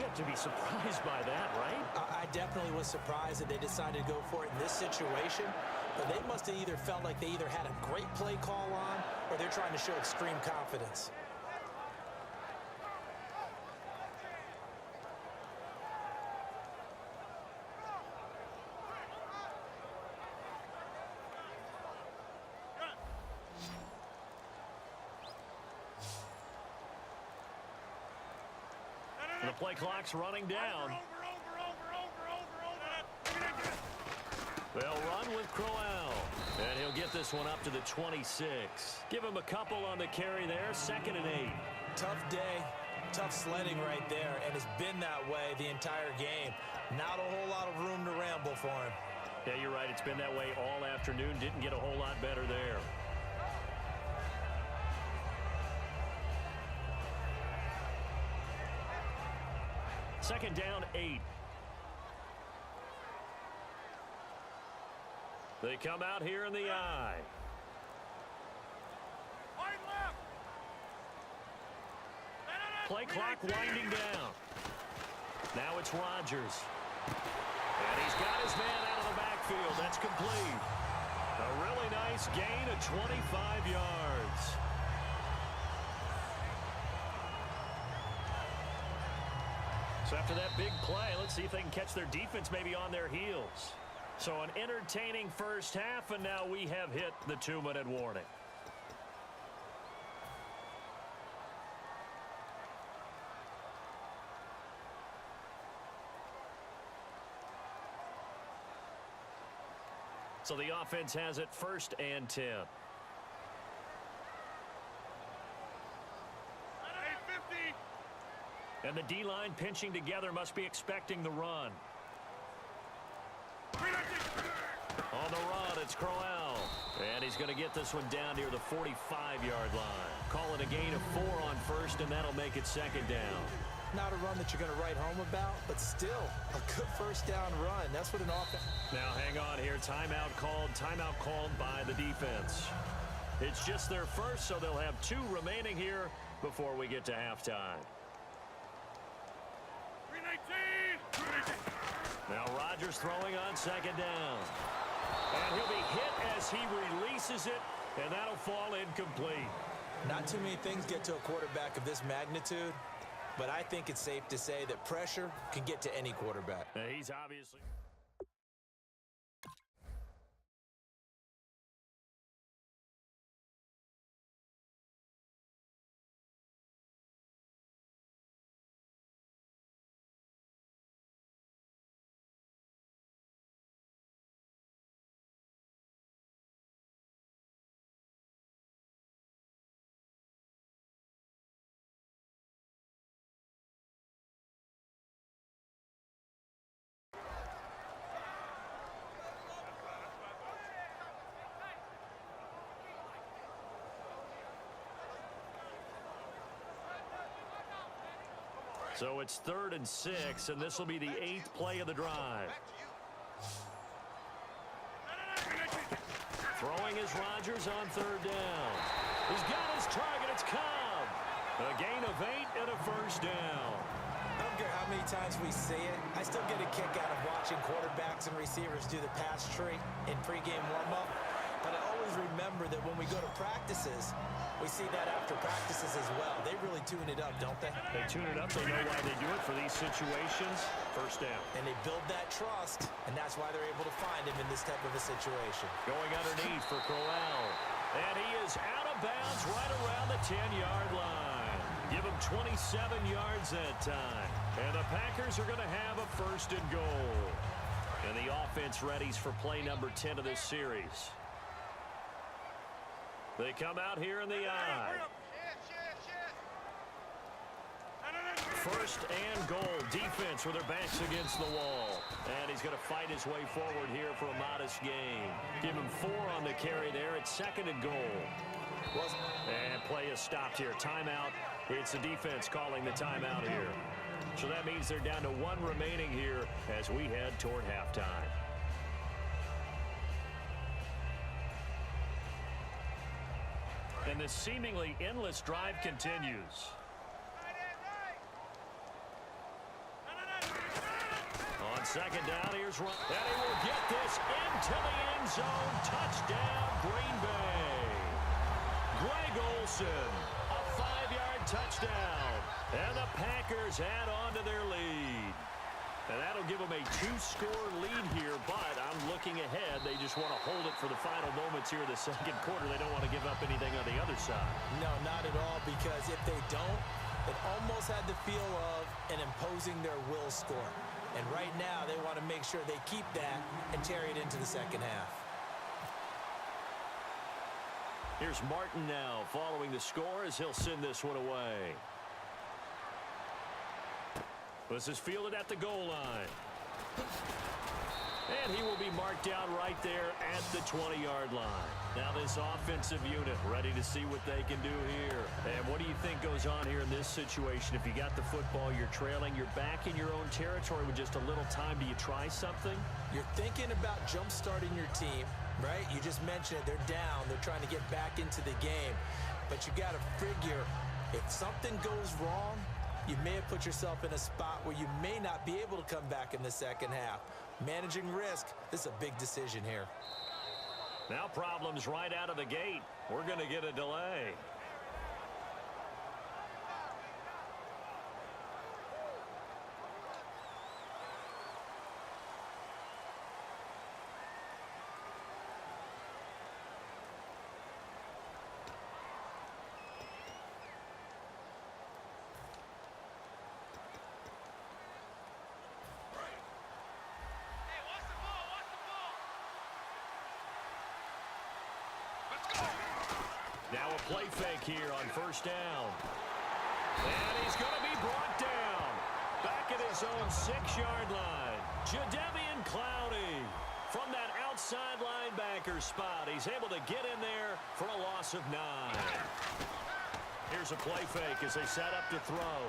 have to be surprised by that, right? I definitely was surprised that they decided to go for it in this situation, but they must have either felt like they either had a great play call on or they're trying to show extreme confidence. The play clock's running down. They'll run with Crowell. And he'll get this one up to the 26. Give him a couple on the carry there. 2nd and 8. Tough day. Tough sledding right there, and it's been that way the entire game. Not a whole lot of room to ramble for him. Yeah, you're right. It's been that way all afternoon. Didn't get a whole lot better there. 2nd down, 8. They come out here in the I. Play clock winding down. Now it's Rodgers. And he's got his man out of the backfield. That's complete. A really nice gain of 25 yards. So after that big play, let's see if they can catch their defense maybe on their heels. So an entertaining first half, and now we have hit the 2-minute warning. So the offense has it 1st and 10. And the D-line pinching together must be expecting the run. On the run, it's Crowell. And he's going to get this one down near the 45-yard line. Call it a gain of 4 on 1st, and that'll make it 2nd down. Not a run that you're going to write home about, but still a good first down run. That's what an offense... Now hang on here. Timeout called by the defense. It's just their first, so they'll have 2 remaining here before we get to halftime. Now Rodgers throwing on 2nd down. And he'll be hit as he releases it, and that'll fall incomplete. Not too many things get to a quarterback of this magnitude, but I think it's safe to say that pressure can get to any quarterback. He's obviously... So it's 3rd and 6, and this will be the 8th play of the drive. Throwing is Rodgers on 3rd down. He's got his target. It's Cobb. A gain of 8 and a 1st down. I don't care how many times we see it. I still get a kick out of watching quarterbacks and receivers do the pass tree in pregame warm-up. But I always remember that when we go to practices, we see that after practices as well. They really tune it up, don't they? They tune it up. They know why they do it for these situations. 1st down. And they build that trust, and that's why they're able to find him in this type of a situation. Going underneath for Crowell. And he is out of bounds right around the 10-yard line. Give him 27 yards that time. And the Packers are going to have a 1st and goal. And the offense readies for play number 10 of this series. They come out here in the I. 1st and goal. Defense with their backs against the wall. And he's going to fight his way forward here for a modest gain. Give him 4 on the carry there. It's 2nd and goal. And play is stopped here. Timeout. It's the defense calling the timeout here. So that means they're down to 1 remaining here as we head toward halftime. And this seemingly endless drive continues. second down, here's Ryan. And he will get this into the end zone. Touchdown, Green Bay. Greg Olsen, a 5-yard touchdown. And the Packers add on to their lead. And that'll give them a 2-score lead here, but I'm looking ahead. They just want to hold it for the final moments here in the second quarter. They don't want to give up anything on the other side. No, not at all, because if they don't, it almost had the feel of an imposing their will score. And right now, they want to make sure they keep that and carry it into the second half. Here's Martin now following the score as he'll send this one away. This is fielded at the goal line. And he will be marked down right there at the 20-yard line. Now this offensive unit ready to see what they can do here. And what do you think goes on here in this situation? If you got the football, you're trailing, you're back in your own territory with just a little time. Do you try something? You're thinking about jump-starting your team, right? You just mentioned it. They're down. They're trying to get back into the game. But you got to figure if something goes wrong, you may have put yourself in a spot where you may not be able to come back in the second half. Managing risk, this is a big decision here. Now problems right out of the gate. We're going to get a delay. Now a play fake here on first down. And he's going to be brought down. Back at his own 6-yard line. Jadeveon Clowney from that outside linebacker spot. He's able to get in there for a loss of 9. Here's a play fake as they set up to throw.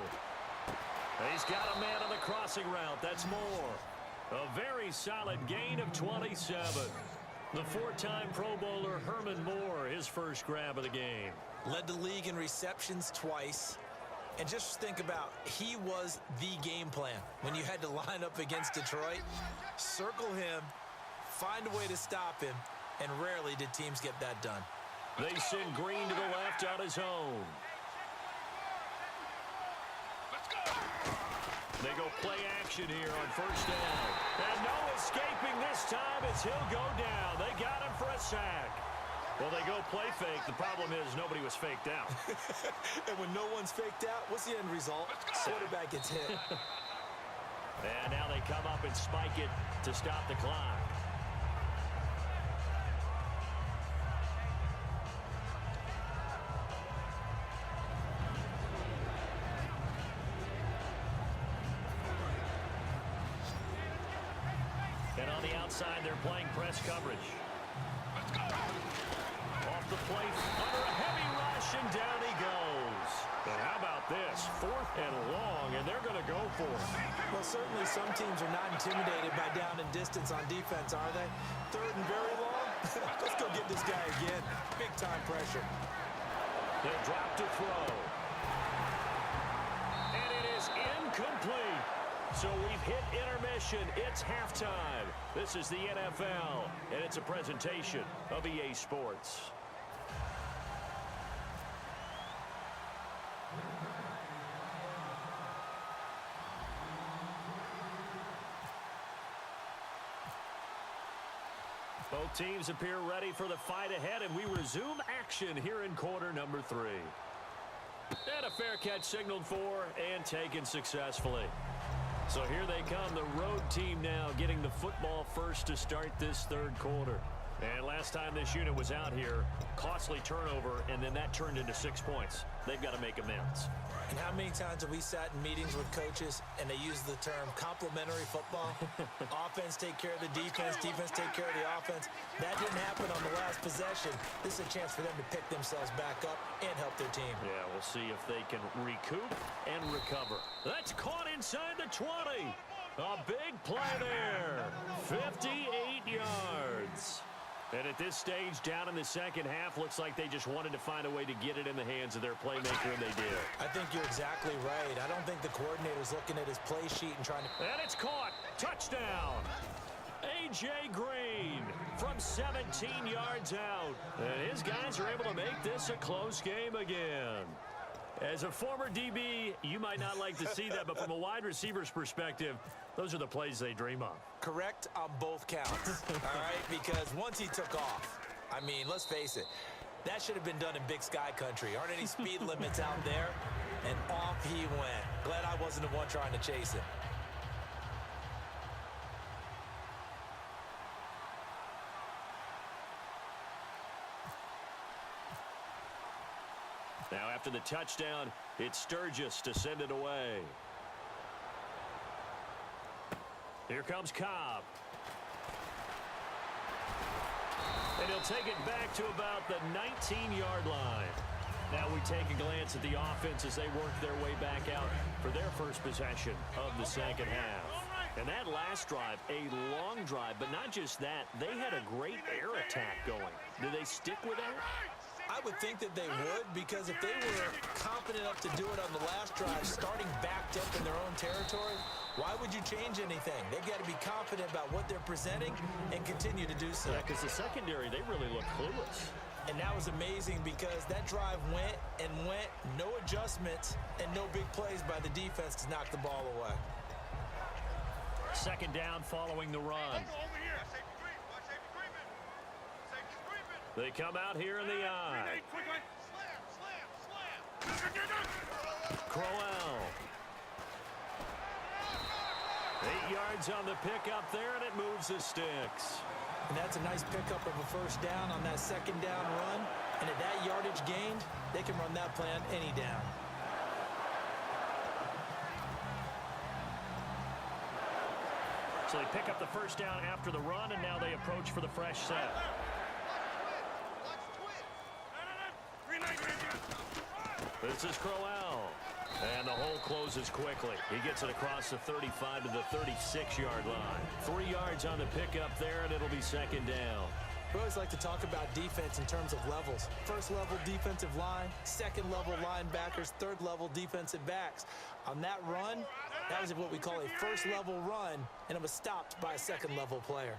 He's got a man on the crossing route. That's Moore. A very solid gain of 27. The 4-time Pro Bowler Herman Moore, his first grab of the game. Led the league in receptions twice. And just think about, he was the game plan. When you had to line up against Detroit, circle him, find a way to stop him, and rarely did teams get that done. They send Green to the left on his own. They go play action here on first down. And no escaping this time as he'll go down. They got him for a sack. Well, they go play fake. The problem is nobody was faked out. And when no one's faked out, what's the end result? Quarterback gets hit. And now they come up and spike it to stop the clock. And on the outside, they're playing press coverage. Off the plate, under a heavy rush, and down he goes. But how about this? 4th and long, and they're going to go for it. Well, certainly some teams are not intimidated by down and distance on defense, are they? 3rd and very long? Let's go get this guy again. Big-time pressure. They'll drop to throw. And it is incomplete. So we've hit intermission. It's halftime. This is the NFL, and it's a presentation of EA Sports. Both teams appear ready for the fight ahead, and we resume action here in quarter number 3. And a fair catch signaled for and taken successfully. So here they come, the road team now getting the football first to start this 3rd quarter. And last time this unit was out here, costly turnover, and then that turned into 6 points. They've got to make amends. And how many times have we sat in meetings with coaches and they use the term complementary football? Offense take care of the defense, defense take care of the offense. That didn't happen on the last possession. This is a chance for them to pick themselves back up and help their team. Yeah, we'll see if they can recoup and recover. That's caught inside the 20. A big play there. 58 yards. And at this stage, down in the second half, looks like they just wanted to find a way to get it in the hands of their playmaker, and they did. I think you're exactly right. I don't think the coordinator's looking at his play sheet and trying to... And it's caught. Touchdown. A.J. Green from 17 yards out. And his guys are able to make this a close game again. As a former DB, you might not like to see that, but from a wide receiver's perspective, those are the plays they dream of. Correct on both counts, all right? Because once he took off, I mean, let's face it, that should have been done in Big Sky country. Aren't any speed limits out there? And off he went. Glad I wasn't the one trying to chase him. Now after the touchdown, it's Sturgis to send it away. Here comes Cobb. And he'll take it back to about the 19-yard line. Now we take a glance at the offense as they work their way back out for their first possession of the second half. And that last drive, a long drive, but not just that, they had a great air attack going. Do they stick with that? I would think that they would, because if they were confident enough to do it on the last drive, starting backed up in their own territory, why would you change anything? They've got to be confident about what they're presenting and continue to do so. Yeah, because the secondary, they really look clueless. And that was amazing because that drive went and went, no adjustments, and no big plays by the defense to knock the ball away. Second down following the run. They come out here in the eye. Crowell. 8 yards on the pickup there, and it moves the sticks. And that's a nice pickup of a first down on that second down run. And at that yardage gained, they can run that play on any down. So they pick up the first down after the run, and now they approach for the fresh set. This is Crowell. And the hole closes quickly. He gets it across the 35 to the 36-yard line. 3 yards on the pickup there, and it'll be second down. We always like to talk about defense in terms of levels. First level defensive line, second level linebackers, third level defensive backs. On that run, that was what we call a first level run, and it was stopped by a second level player.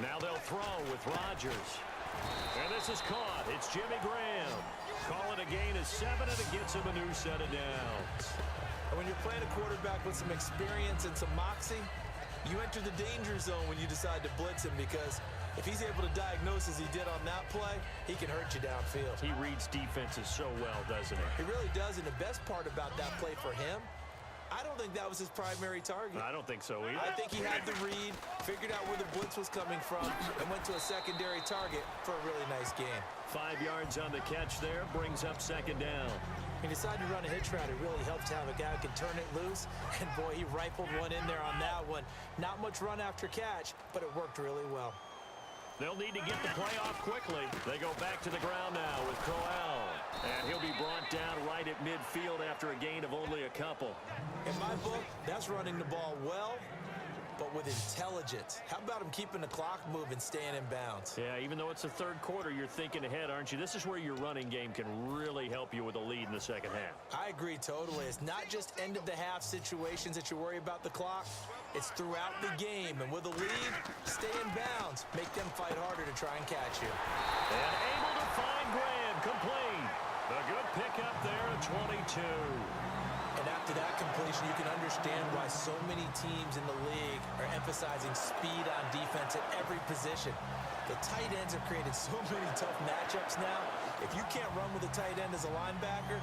Now they'll throw with Rodgers. And this is caught. It's Jimmy Graham. Call it a gain of 7, and it gets him a new set of downs. And when you're playing a quarterback with some experience and some moxie, you enter the danger zone when you decide to blitz him, because if he's able to diagnose as he did on that play, he can hurt you downfield. He reads defenses so well, doesn't he? He really does, and the best part about that play for him, I don't think that was his primary target. I don't think so either. I think he had the read, figured out where the blitz was coming from, and went to a secondary target for a really nice gain. 5 yards on the catch there, brings up second down. He decided to run a hitch route. It really helps to have a guy who can turn it loose, and boy, he rifled one in there on that one. Not much run after catch, but it worked really well. They'll need to get the play off quickly. They go back to the ground now with Crowell. And he'll be brought down right at midfield after a gain of only a couple. In my book, that's running the ball well, but with intelligence. How about him keeping the clock moving, staying in bounds? Yeah, even though it's the third quarter, you're thinking ahead, aren't you? This is where your running game can really help you with a lead in the second half. I agree totally. It's not just end-of-the-half situations that you worry about the clock. It's throughout the game. And with a lead, stay in bounds. Make them fight harder to try and catch you. And able to find Graham, complete. A good pickup there at 22. And after that completion, you can understand why so many teams in the league are emphasizing speed on defense at every position. The tight ends have created so many tough matchups now. If you can't run with a tight end as a linebacker,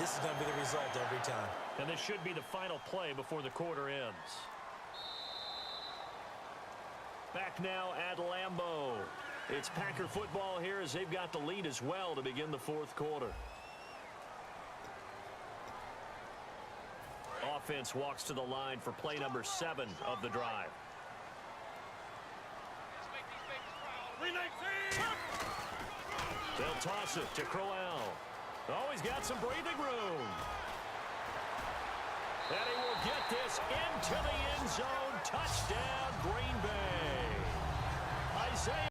this is going to be the result every time. And this should be the final play before the quarter ends. Back now at Lambeau. It's Packer football here as they've got the lead as well to begin the fourth quarter. Offense walks to the line for play number 7 of the drive. They'll toss it to Crowell. Oh, he's got some breathing room. And he will get this into the end zone. Touchdown, Green Bay. Isaiah.